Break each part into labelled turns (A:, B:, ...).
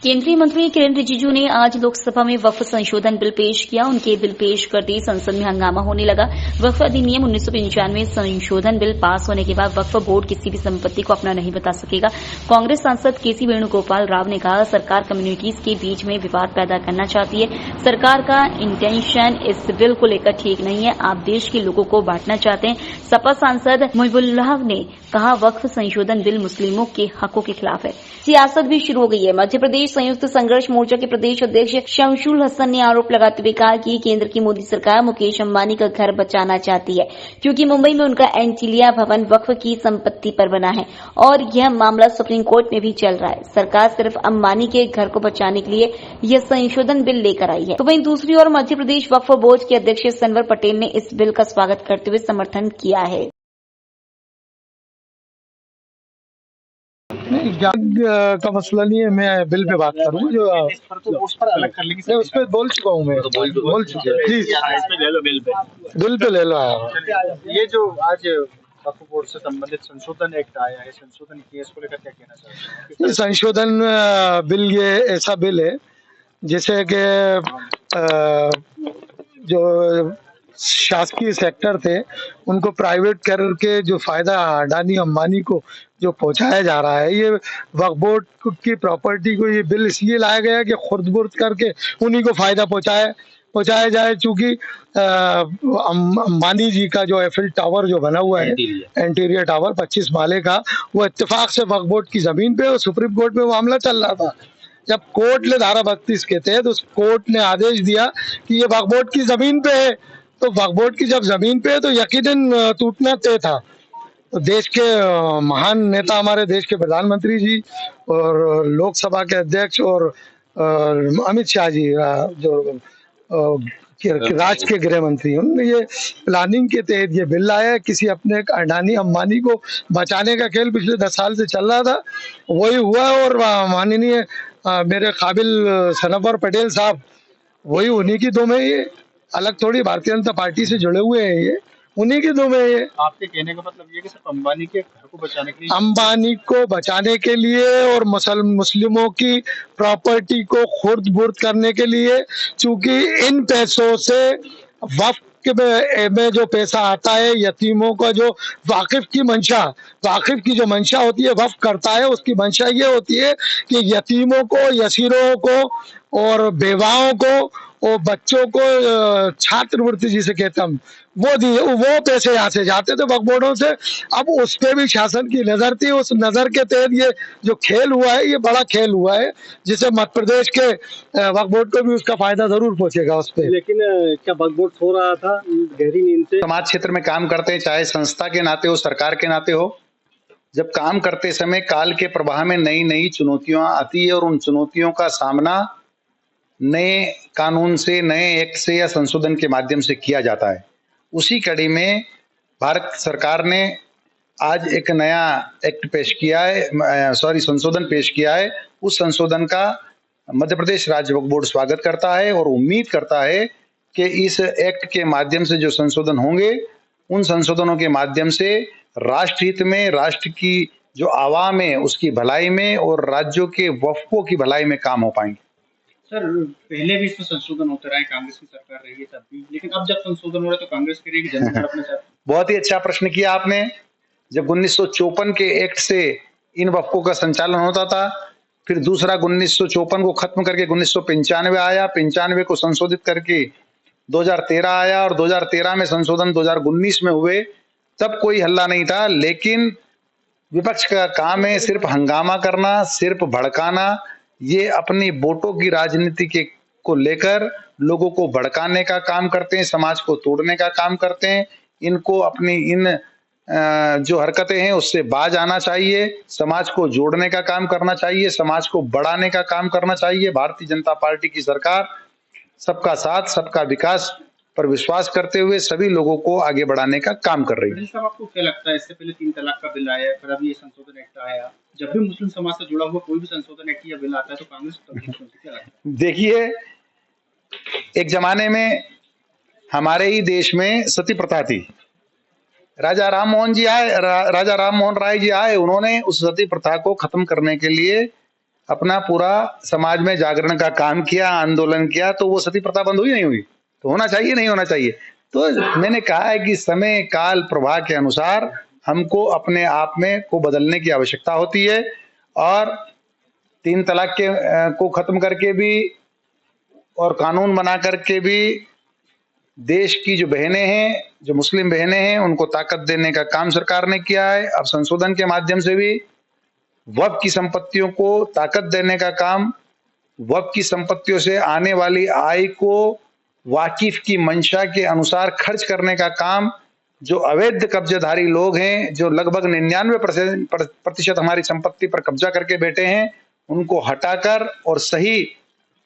A: केंद्रीय मंत्री किरेन रिजिजू ने आज लोकसभा में वक्फ संशोधन बिल पेश किया। उनके बिल पेश करते संसद में हंगामा होने लगा। वक्फ अधिनियम 1995 संशोधन बिल पास होने के बाद वक्फ बोर्ड किसी भी संपत्ति को अपना नहीं बता सकेगा। कांग्रेस सांसद केसी वेणुगोपाल राव ने कहा, सरकार कम्युनिटीज के बीच में विवाद पैदा करना चाहती है। सरकार का इंटेंशन इस बिल को लेकर ठीक नहीं है। आप देश के लोगों को बांटना चाहते हैं। सपा सांसद मुहिबुल्लाह ने कहा, वक्फ संशोधन बिल मुस्लिमों के हकों के खिलाफ है। सियासत भी शुरू हो गई है। मध्य प्रदेश संयुक्त संघर्ष मोर्चा के प्रदेश अध्यक्ष शमशुल हसन ने आरोप लगाते हुए कहा कि केंद्र की मोदी सरकार मुकेश अंबानी का घर बचाना चाहती है, क्योंकि मुंबई में उनका एंटीलिया भवन वक्फ की संपत्ति पर बना है और यह मामला सुप्रीम कोर्ट में भी चल रहा है। सरकार सिर्फ अंबानी के घर को बचाने के लिए यह संशोधन बिल लेकर आई है। तो वहीं दूसरी ओर मध्य प्रदेश वक्फ बोर्ड के अध्यक्ष सनवर पटेल ने इस बिल का स्वागत करते हुए समर्थन किया है।
B: नहीं, का मसला नहीं है। मैं बिल पे बात करूंगा जो
C: उस पर अलग कर लेंगे।
B: उस पर बोल चुका हूँ मैं, बोल चुका है। प्लीज
C: ले लो बिल
B: पे ले लो।
C: ये जो आज वक्फ बोर्ड से संबंधित संशोधन एक्ट आया है, संशोधन किए, इसको लेकर क्या कहना चाहते हैं?
B: संशोधन बिल ये ऐसा बिल है जिसे कि जो शासकीय सेक्टर थे उनको प्राइवेट करके जो फायदा अडानी अंबानी को जो पहुंचाया जा रहा है, ये वक्फ बोर्ड की प्रॉपर्टी को ये बिल इसलिए लाया गया कि खुर्द-बुर्द करके उन्हीं को फायदा पहुंचाया जाए। चूंकि अंबानी जी का जो एफिल टावर जो बना हुआ है, इंटीरियर टावर 25 माले का, वो इत्तेफाक से वक्फ बोर्ड की जमीन पे और सुप्रीम कोर्ट में मामला चल रहा था। जब कोर्ट ने धारा 32 के तहत उस कोर्ट ने आदेश दिया कि ये वक्फ बोर्ड की जमीन पे है, तो वक्फ बोर्ड की जब जमीन पे है तो यकीनन टूटना तय था। तो देश के महान नेता हमारे देश के प्रधानमंत्री जी और लोकसभा के अध्यक्ष और अमित शाह जी जो राज्य के गृह मंत्री, उन्होंने ये प्लानिंग के तहत ये बिल लाया है। किसी अपने अडानी अंबानी को बचाने का खेल पिछले 10 साल से चल रहा था, वही हुआ। और माननीय मेरे काबिल सनवर पटेल साहब, वही उन्हीं की दो में, ये अलग थोड़ी भारतीय जनता पार्टी से जुड़े हुए हैं, ये उन्हीं की दो में। ये
C: आपके कहने का मतलब ये कि सिर्फ अंबानी के घर को बचाने के लिए,
B: अंबानी को बचाने के लिए और मुस्लिमों की प्रॉपर्टी को खुर्द-बुर्द करने के लिए, चूंकि इन पैसों से वक्फ में जो पैसा आता है, यतीमों का जो वाकिफ की जो मंशा होती है, वक्फ करता है, उसकी मंशा ये होती है कि यतीमों को, यसीरों को और बेवाओं को और बच्चों को छात्रवृत्ति जिसे कहते हम, वो पैसे यहाँ से जाते थे वक्फ बोर्डों से। अब उस पे भी शासन की नजर थी। उस नजर के तहत ये जो खेल हुआ है, ये बड़ा खेल हुआ है, जिसे मध्य प्रदेश के वक्फ बोर्ड को भी उसका फायदा जरूर पहुंचेगा उस पे।
C: लेकिन क्या वक्फ बोर्ड सो रहा था गहरी नींद से? समाज क्षेत्र में काम करते हैं, चाहे संस्था के नाते हो, सरकार के नाते हो, जब काम करते समय काल के प्रवाह में नई नई चुनौतियां आती है और उन चुनौतियों का सामना नए कानून से, नए एक्ट से या संशोधन के माध्यम से किया जाता है। उसी कड़ी में भारत सरकार ने आज एक नया एक्ट पेश किया है, संशोधन पेश किया है। उस संशोधन का मध्य प्रदेश राज्य वक्फ बोर्ड स्वागत करता है और उम्मीद करता है कि इस एक्ट के माध्यम से जो संशोधन होंगे, उन संशोधनों के माध्यम से राष्ट्र हित में, राष्ट्र की जो आवाम है उसकी भलाई में और राज्यों के वक्फों की भलाई में काम हो पाएंगे।
D: सर, पहले भी इसमें संशोधन होते रहे, कांग्रेस की सरकार रही है तब भी, लेकिन अब जब संशोधन हो रहा है तो कांग्रेस कह रही है कि जनता अपने साथ।
C: बहुत ही अच्छा प्रश्न किया आपने। जब 1954 के एक्ट से इन वक्फों का संचालन होता था, फिर दूसरा 1954 को खत्म करके 1995 आया, 95 को संशोधित करके 2013 आया और 2013 में संशोधन 2019 में हुए, तब कोई हल्ला नहीं था। लेकिन विपक्ष का काम है सिर्फ हंगामा करना, सिर्फ भड़काना। ये अपनी वोटों की राजनीति के को लेकर लोगों को भड़काने का काम करते हैं, समाज को तोड़ने का काम करते हैं। इनको अपनी इन जो हरकतें हैं उससे बाज आना चाहिए, समाज को जोड़ने का काम करना चाहिए, समाज को बढ़ाने का काम करना चाहिए। भारतीय जनता पार्टी की सरकार सबका साथ, सबका विकास पर विश्वास करते हुए सभी लोगों को आगे बढ़ाने का काम कर रही है।
D: आपको क्या लगता है, इससे पहले 3 तलाक का बिल आया, फिर अभी ये संशोधन एक्ट आया, जब भी मुस्लिम समाज से जुड़ा हुआ कोई भी संशोधन एक्ट या बिल आता है तो कांग्रेस को क्या लगता है?
C: देखिए, एक जमाने में हमारे ही देश में सती प्रथा थी। राजा राम मोहन राय जी आए, उन्होंने उस सती प्रथा को खत्म करने के लिए अपना पूरा समाज में जागरण का काम किया, आंदोलन किया, तो वो सती प्रथा बंद हुई नहीं हुई? तो होना चाहिए, नहीं होना चाहिए? तो मैंने कहा है कि समय काल प्रवाह के अनुसार हमको अपने आप में को बदलने की आवश्यकता होती है, और 3 तलाक के को खत्म करके भी और कानून बना करके भी देश की जो बहनें हैं, जो मुस्लिम बहनें हैं, उनको ताकत देने का काम सरकार ने किया है। अब संशोधन के माध्यम से भी वक्फ की संपत्तियों को ताकत देने का काम, वक्फ की संपत्तियों से आने वाली आय को वाकिफ की मंशा के अनुसार खर्च करने का काम, जो अवैध कब्जाधारी लोग हैं, जो लगभग 99% हमारी संपत्ति पर कब्जा करके बैठे हैं, उनको हटाकर और सही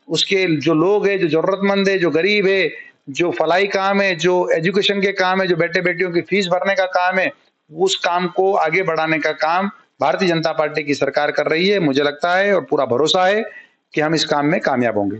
C: उसके जो लोग हैं, जो जरूरतमंद है, जो गरीब है, जो फलाई काम है, जो एजुकेशन के काम है, जो बेटे बेटियों की फीस भरने का काम है, उस काम को आगे बढ़ाने का काम भारतीय जनता पार्टी की सरकार कर रही है। मुझे लगता है और पूरा भरोसा है कि हम इस काम में कामयाब होंगे।